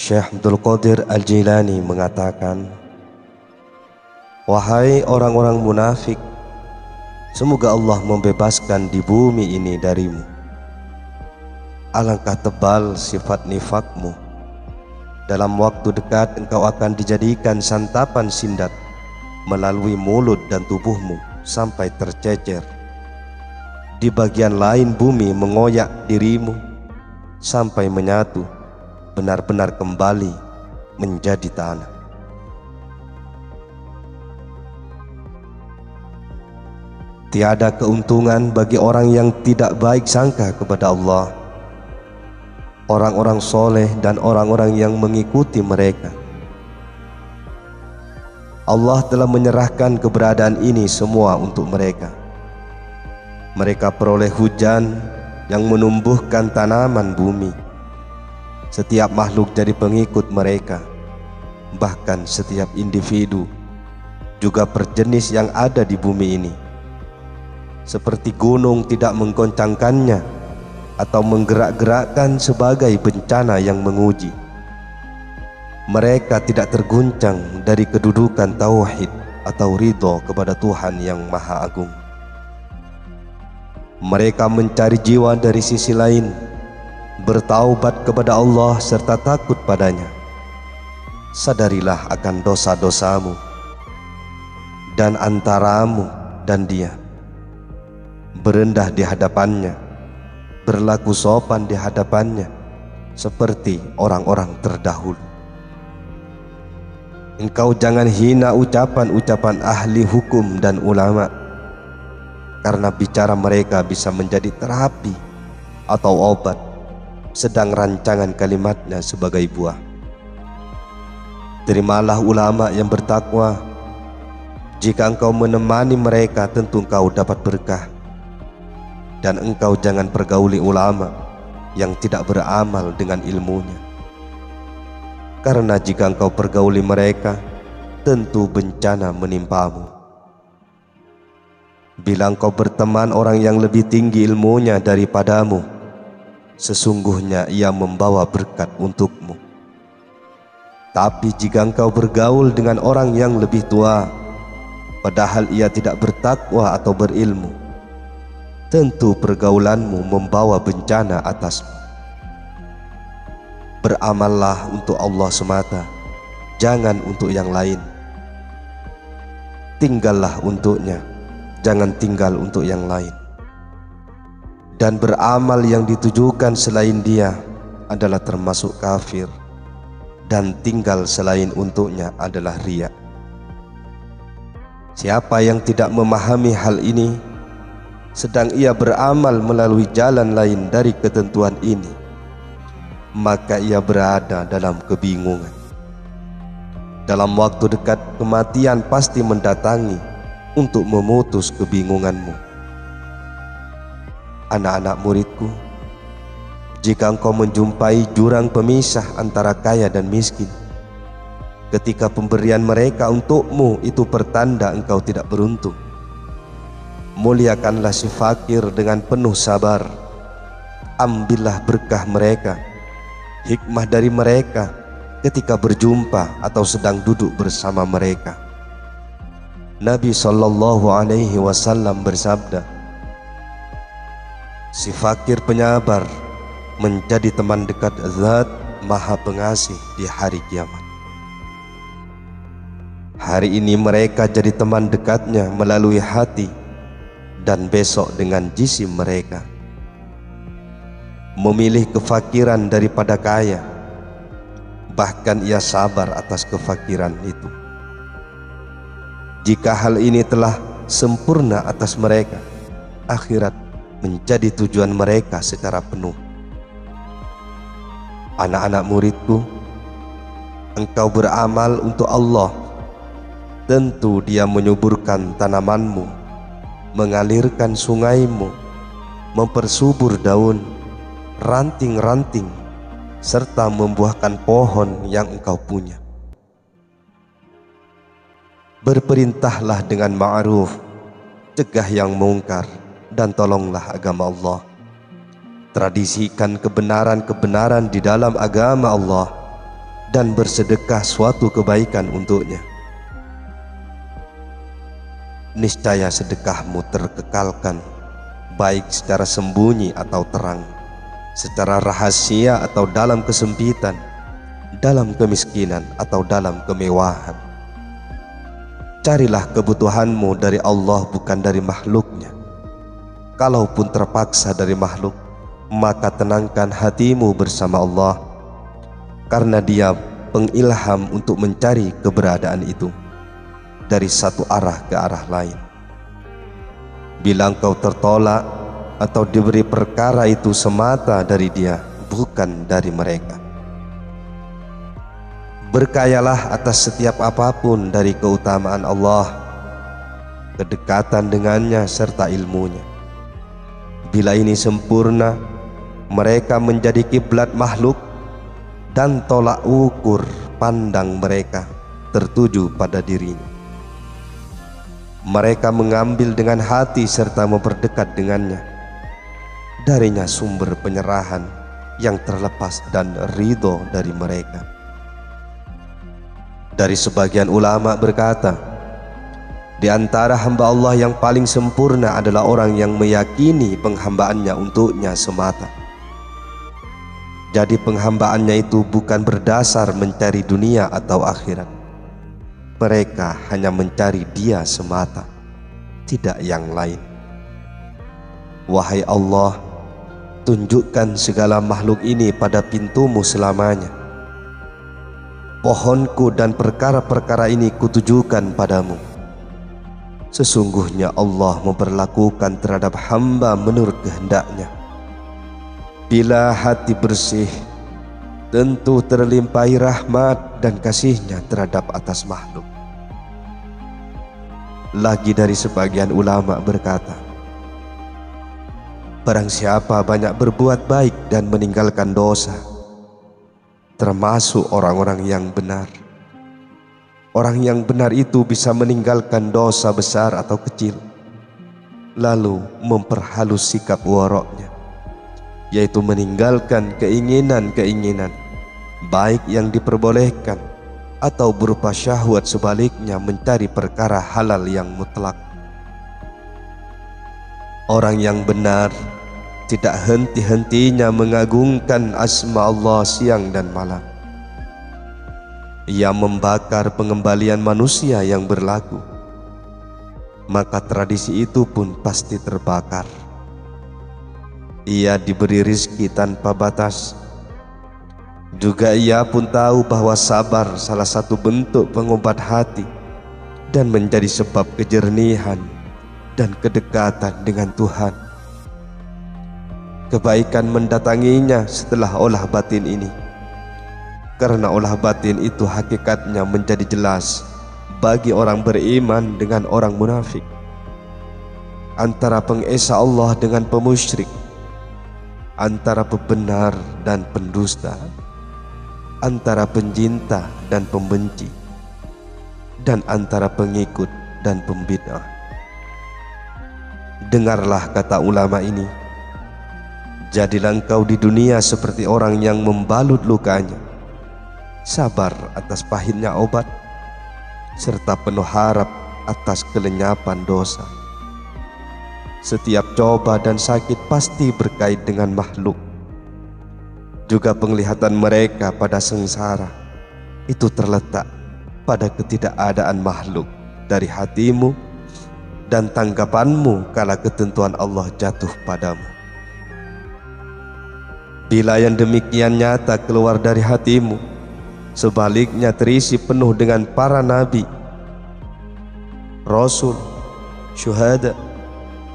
Syekh Abdul Qadir Al-Jilani mengatakan, "Wahai orang-orang munafik, semoga Allah membebaskan di bumi ini darimu. Alangkah tebal sifat nifakmu. Dalam waktu dekat engkau akan dijadikan santapan sindat melalui mulut dan tubuhmu sampai tercecer. Di bagian lain bumi mengoyak dirimu sampai menyatu, benar-benar kembali menjadi tanah." Tiada keuntungan bagi orang yang tidak baik sangka kepada Allah, orang-orang soleh dan orang-orang yang mengikuti mereka. Allah telah menyerahkan keberadaan ini semua untuk mereka. Mereka peroleh hujan yang menumbuhkan tanaman bumi. Setiap makhluk jadi pengikut mereka, bahkan setiap individu juga perjenis yang ada di bumi ini. Seperti gunung tidak menggoncangkannya atau menggerak-gerakkan sebagai bencana yang menguji. Mereka tidak terguncang dari kedudukan tauhid atau ridho kepada Tuhan yang Maha Agung. Mereka mencari jiwa dari sisi lain, bertaubat kepada Allah serta takut padanya. Sadarilah akan dosa-dosamu dan antaramu dan dia. Berendah di hadapannya, berlaku sopan di hadapannya seperti orang-orang terdahulu. Engkau jangan hina ucapan-ucapan ahli hukum dan ulama, karena bicara mereka bisa menjadi terapi atau obat, sedang rancangan kalimatnya sebagai buah. Terimalah ulama yang bertakwa. Jika engkau menemani mereka, tentu engkau dapat berkah. Dan engkau jangan pergauli ulama yang tidak beramal dengan ilmunya, karena jika engkau pergauli mereka, tentu bencana menimpamu. Bila engkau berteman orang yang lebih tinggi ilmunya daripadamu, sesungguhnya ia membawa berkat untukmu. Tapi jika engkau bergaul dengan orang yang lebih tua, padahal ia tidak bertakwa atau berilmu, tentu pergaulanmu membawa bencana atasmu. Beramallah untuk Allah semata, jangan untuk yang lain. Tinggallah untuknya, jangan tinggal untuk yang lain. Dan beramal yang ditujukan selain dia adalah termasuk kafir, dan tinggal selain untuknya adalah riya. Siapa yang tidak memahami hal ini, sedang ia beramal melalui jalan lain dari ketentuan ini, maka ia berada dalam kebingungan. Dalam waktu dekat kematian pasti mendatangi untuk memutus kebingunganmu. Anak-anak muridku, jika engkau menjumpai jurang pemisah antara kaya dan miskin, ketika pemberian mereka untukmu itu pertanda engkau tidak beruntung. Muliakanlah si fakir dengan penuh sabar. Ambillah berkah mereka, hikmah dari mereka ketika berjumpa atau sedang duduk bersama mereka. Nabi SAW bersabda, si fakir penyabar menjadi teman dekat Zat Maha Pengasih di hari kiamat. Hari ini mereka jadi teman dekatnya melalui hati, dan besok dengan jisim mereka. Memilih kefakiran daripada kaya, bahkan ia sabar atas kefakiran itu. Jika hal ini telah sempurna atas mereka, akhirat menjadi tujuan mereka secara penuh. Anak-anak muridku, engkau beramal untuk Allah, tentu Dia menyuburkan tanamanmu, mengalirkan sungaimu, mempersubur daun, ranting-ranting, serta membuahkan pohon yang engkau punya. Berperintahlah dengan ma'ruf, cegah yang mungkar, dan tolonglah agama Allah. Tradisikan kebenaran-kebenaran di dalam agama Allah dan bersedekah suatu kebaikan untuknya. Niscaya sedekahmu terkekalkan, baik secara sembunyi atau terang, secara rahasia atau dalam kesempitan, dalam kemiskinan atau dalam kemewahan. Carilah kebutuhanmu dari Allah, bukan dari makhluknya. Kalaupun terpaksa dari makhluk, maka tenangkan hatimu bersama Allah, karena Dia pengilham untuk mencari keberadaan itu dari satu arah ke arah lain. Bila engkau tertolak atau diberi perkara itu semata dari Dia, bukan dari mereka. Berkayalah atas setiap apapun dari keutamaan Allah, kedekatan dengannya serta ilmunya. Bila ini sempurna, mereka menjadi kiblat makhluk, dan tolak ukur pandang mereka tertuju pada dirinya. Mereka mengambil dengan hati serta memperdekat dengannya. Darinya sumber penyerahan yang terlepas dan ridho dari mereka. Dari sebagian ulama berkata, di antara hamba Allah yang paling sempurna adalah orang yang meyakini penghambaannya untuknya semata. Jadi penghambaannya itu bukan berdasar mencari dunia atau akhirat. Mereka hanya mencari Dia semata, tidak yang lain. Wahai Allah, tunjukkan segala makhluk ini pada pintumu selamanya. Pohonku dan perkara-perkara ini kutujukan padamu. Sesungguhnya Allah memperlakukan terhadap hamba menurut kehendaknya. Bila hati bersih, tentu terlimpahi rahmat dan kasih-Nya terhadap atas makhluk. Lagi dari sebagian ulama berkata, barang siapa banyak berbuat baik dan meninggalkan dosa, termasuk orang-orang yang benar. Orang yang benar itu bisa meninggalkan dosa besar atau kecil, lalu memperhalus sikap waroknya, yaitu meninggalkan keinginan-keinginan baik yang diperbolehkan, atau berupa syahwat sebaliknya mencari perkara halal yang mutlak. Orang yang benar tidak henti-hentinya mengagungkan asma Allah siang dan malam. Ia membakar pengembalian manusia yang berlaku, maka tradisi itu pun pasti terbakar. Ia diberi rizki tanpa batas. Juga ia pun tahu bahwa sabar salah satu bentuk pengobat hati dan menjadi sebab kejernihan dan kedekatan dengan Tuhan. Kebaikan mendatanginya setelah olah batin ini, karena olah batin itu hakikatnya menjadi jelas bagi orang beriman dengan orang munafik, antara pengesa Allah dengan pemusyrik, antara pembenar dan pendusta, antara pencinta dan pembenci, dan antara pengikut dan pembid'ah. Dengarlah kata ulama ini, jadilah engkau di dunia seperti orang yang membalut lukanya, sabar atas pahitnya obat, serta penuh harap atas kelenyapan dosa. Setiap coba dan sakit pasti berkait dengan makhluk. Juga penglihatan mereka pada sengsara itu terletak pada ketidakadaan makhluk dari hatimu dan tanggapanmu kala ketentuan Allah jatuh padamu. Bila yang demikian nyata keluar dari hatimu, sebaliknya terisi penuh dengan para nabi, rasul, syuhada,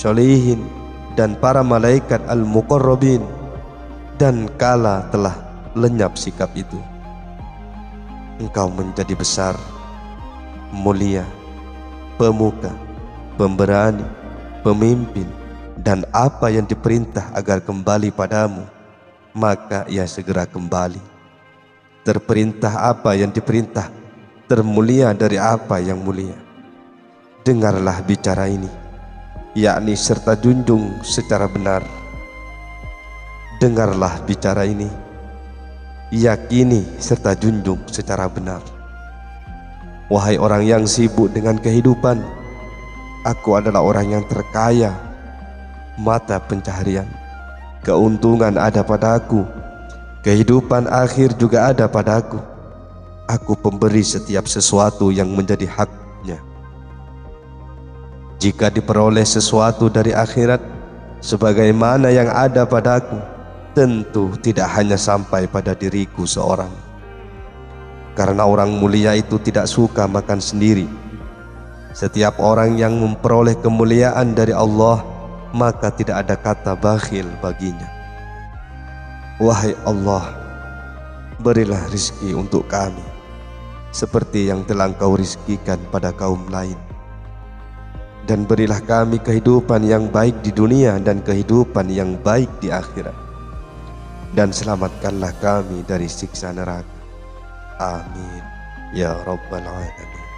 sholihin, dan para malaikat al-muqarrabin, dan kala telah lenyap sikap itu, engkau menjadi besar, mulia, pemuka, pemberani, pemimpin, dan apa yang diperintah agar kembali padamu, maka ia segera kembali. Terperintah apa yang diperintah, termulia dari apa yang mulia. Dengarlah bicara ini, yakni serta junjung secara benar. Dengarlah bicara ini, yakini serta junjung secara benar. Wahai orang yang sibuk dengan kehidupan, aku adalah orang yang terkaya. Mata pencaharian, keuntungan ada padaku, kehidupan akhir juga ada padaku. Aku pemberi setiap sesuatu yang menjadi haknya. Jika diperoleh sesuatu dari akhirat sebagaimana yang ada padaku, tentu tidak hanya sampai pada diriku seorang. Karena orang mulia itu tidak suka makan sendiri. Setiap orang yang memperoleh kemuliaan dari Allah, maka tidak ada kata bakhil baginya. Wahai Allah, berilah rizki untuk kami seperti yang telah Engkau rizkikan pada kaum lain. Dan berilah kami kehidupan yang baik di dunia dan kehidupan yang baik di akhirat. Dan selamatkanlah kami dari siksa neraka. Amin ya rabbal alamin.